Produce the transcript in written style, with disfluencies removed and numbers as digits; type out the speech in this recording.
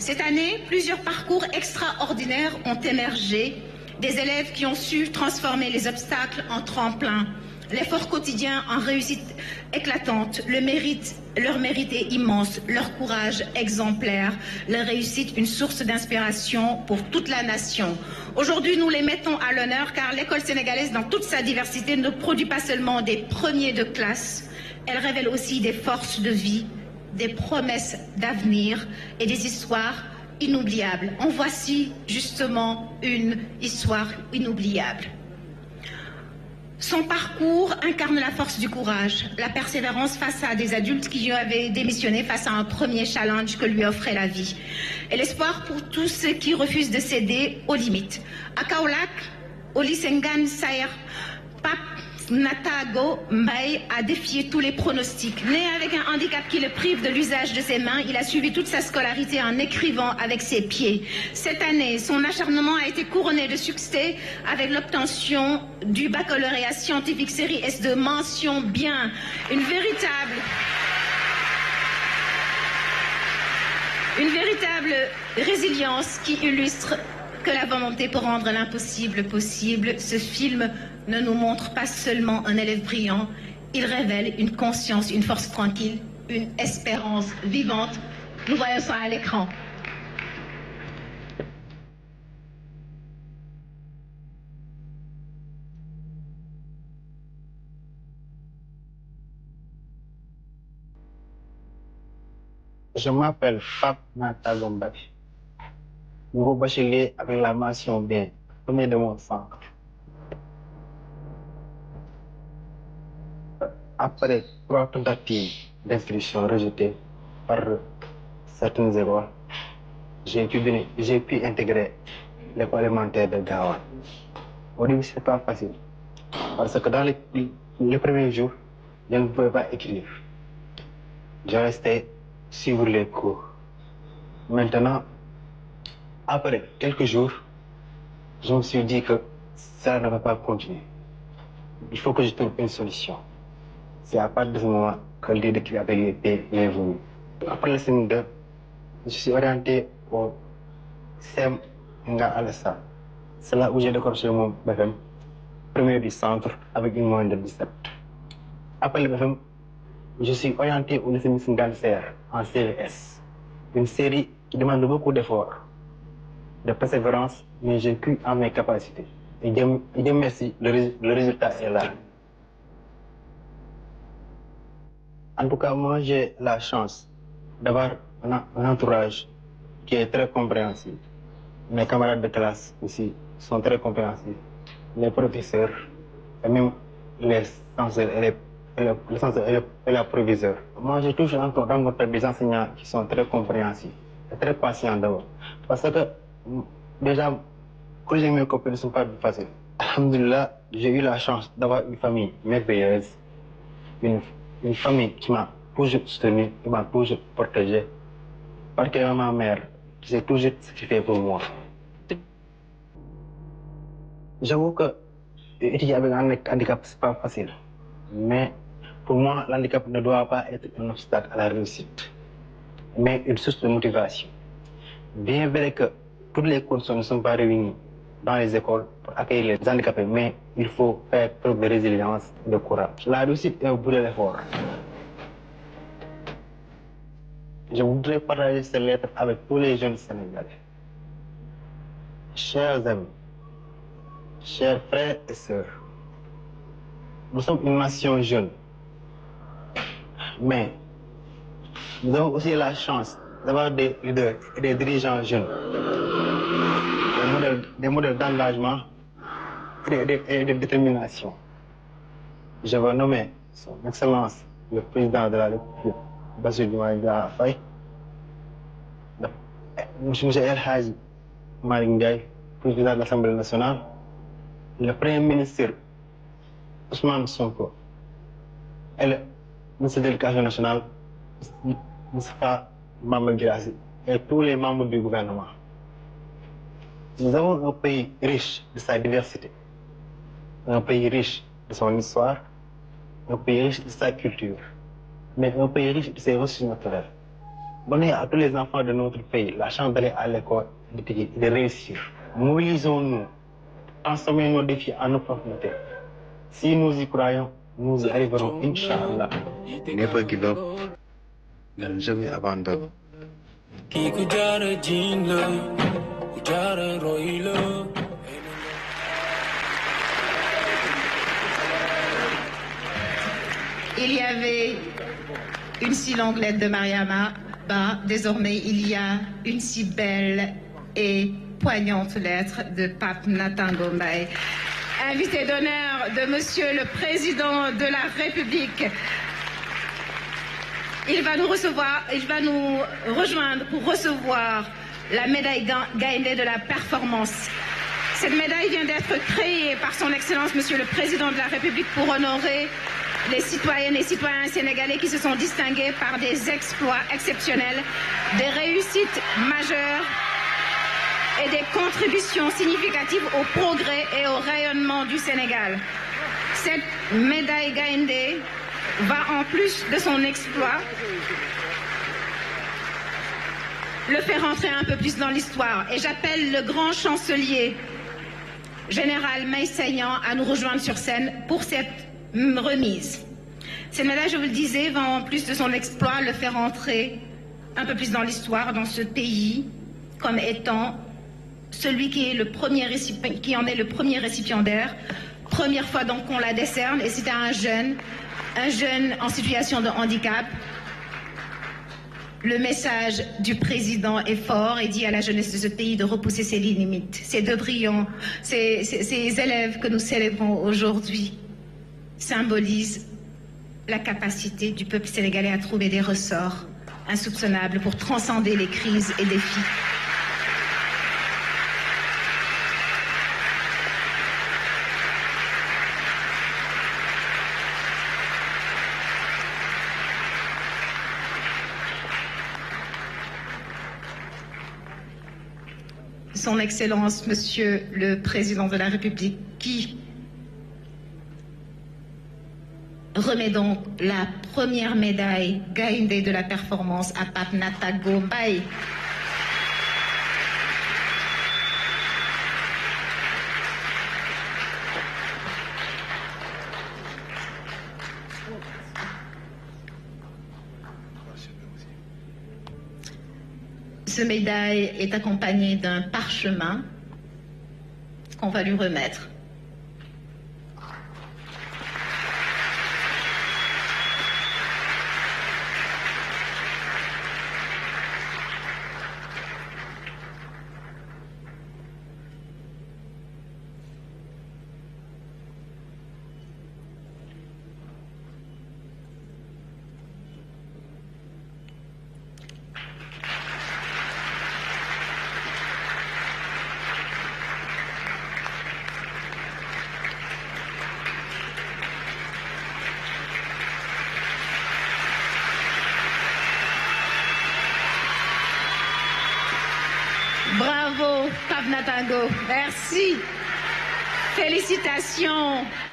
Cette année, plusieurs parcours extraordinaires ont émergé, des élèves qui ont su transformer les obstacles en tremplin, l'effort quotidien en réussite éclatante. Leur mérite est immense, leur courage exemplaire, leur réussite une source d'inspiration pour toute la nation. Aujourd'hui, nous les mettons à l'honneur car l'école sénégalaise, dans toute sa diversité, ne produit pas seulement des premiers de classe, elle révèle aussi des forces de vie, des promesses d'avenir et des histoires inoubliables. En voici justement une histoire inoubliable. Son parcours incarne la force du courage, la persévérance face à des adultes qui avaient démissionné face à un premier challenge que lui offrait la vie. Et l'espoir pour tous ceux qui refusent de céder aux limites. À Kaolack, Olisengan Sayer Pape Natago Mbaye a défié tous les pronostics. Né avec un handicap qui le prive de l'usage de ses mains, il a suivi toute sa scolarité en écrivant avec ses pieds. Cette année, son acharnement a été couronné de succès avec l'obtention du baccalauréat scientifique série S2 mention bien. Une véritable résilience qui illustre que la volonté pour rendre l'impossible possible. Ce film ne nous montre pas seulement un élève brillant, il révèle une conscience, une force tranquille, une espérance vivante. Nous voyons ça à l'écran. Je m'appelle Pape Natago Mbaye. Nouveau bachelier avec la mention bien, premier de mon centre. Après 3 tentatives d'inscription rejetées par certaines écoles, j'ai pu intégrer l'école élémentaire de Gawa. Au début, ce n'est pas facile, parce que dans les premiers jours, je ne pouvais pas écrire. Je restais suivre les cours. Maintenant, après quelques jours, je me suis dit que ça ne va pas continuer. Il faut que je trouve une solution. C'est à partir de ce moment que l'idée d'écrire avec l'épée m'est venue. Après le CM2, je suis orienté au CEM Nga Alassa. C'est là où j'ai décroché mon BFM, premier du centre, avec une moyenne de 17. Après le BFM, je suis orienté au lycée Nganser en CVS. Une série qui demande beaucoup d'efforts, de persévérance, mais j'ai cru en mes capacités. Et Dieu merci, le résultat est là. En tout cas, moi, j'ai la chance d'avoir un entourage qui est très compréhensif. Mes camarades de classe aussi sont très compréhensifs. Les professeurs, et même les censeurs et les proviseurs. Moi, j'ai toujours rencontré des enseignants qui sont très compréhensifs et très patients d'abord. Parce que, déjà, corriger mes copains ne sont pas faciles. Alhamdulillah, j'ai eu la chance d'avoir une famille merveilleuse, une famille qui m'a toujours soutenu, qui m'a toujours protégé. Parce que ma mère, j'ai toujours ce qu'il fait pour moi. J'avoue que étudier avec un handicap, ce n'est pas facile. Mais pour moi, l'handicap ne doit pas être un obstacle à la réussite, mais une source de motivation. Bien vrai que toutes les conditions ne sont pas réunies dans les écoles pour accueillir les handicapés, mais il faut faire preuve de résilience et de courage. La réussite est au bout de l'effort. Je voudrais partager ces lettres avec tous les jeunes Sénégalais. Chers amis, chers frères et sœurs, nous sommes une nation jeune, mais nous avons aussi la chance d'avoir des leaders et des dirigeants jeunes, des modèles d'engagement et de détermination. Je veux nommer son Excellence le président de la République, Bassirou Diomaye Diakhar Faye, M. El Hadji Malick Ndiaye, président de l'Assemblée nationale, le Premier ministre Ousmane Sonko et le ministre de l'Éducation nationale, Moustapha Mamadou Guirassy, et tous les membres du gouvernement. Nous avons un pays riche de sa diversité, un pays riche de son histoire, un pays riche de sa culture, mais un pays riche de ses ressources naturelles. donner à tous les enfants de notre pays la chance d'aller à l'école, de réussir. Mobilisons-nous, transformons nos défis en opportunités. Si nous y croyons, nous y arriverons, Inch'Allah. Never give up. Jamais abandonne. Il y avait une si longue lettre de Mariama. Désormais, il y a une si belle et poignante lettre de Pape Nathan Gombaye. Invité d'honneur de Monsieur le Président de la République. Il va nous rejoindre pour recevoir la médaille Gaïndé de la performance. Cette médaille vient d'être créée par son Excellence Monsieur le Président de la République pour honorer les citoyennes et citoyens sénégalais qui se sont distingués par des exploits exceptionnels, des réussites majeures et des contributions significatives au progrès et au rayonnement du Sénégal. Cette médaille Gaïndé va, en plus de son exploit, le faire entrer un peu plus dans l'histoire. Et j'appelle le grand chancelier général Maïsaignan à nous rejoindre sur scène pour cette remise. Cette médaille, je vous le disais, va en plus de son exploit le faire entrer un peu plus dans l'histoire, dans ce pays, comme étant celui qui en est le premier récipiendaire. Première fois donc qu'on la décerne, et c'était un jeune en situation de handicap. Le message du président est fort et dit à la jeunesse de ce pays de repousser ses limites. Ces deux brillants, ces élèves que nous célébrons aujourd'hui symbolisent la capacité du peuple sénégalais à trouver des ressorts insoupçonnables pour transcender les crises et défis. Son Excellence, Monsieur le Président de la République, qui remet donc la première médaille Gaïndé de la performance à Pape Nathan Gombaye. Ce médaille est accompagné d'un parchemin qu'on va lui remettre. Bravo, Pape Nathan Go. Merci. Félicitations.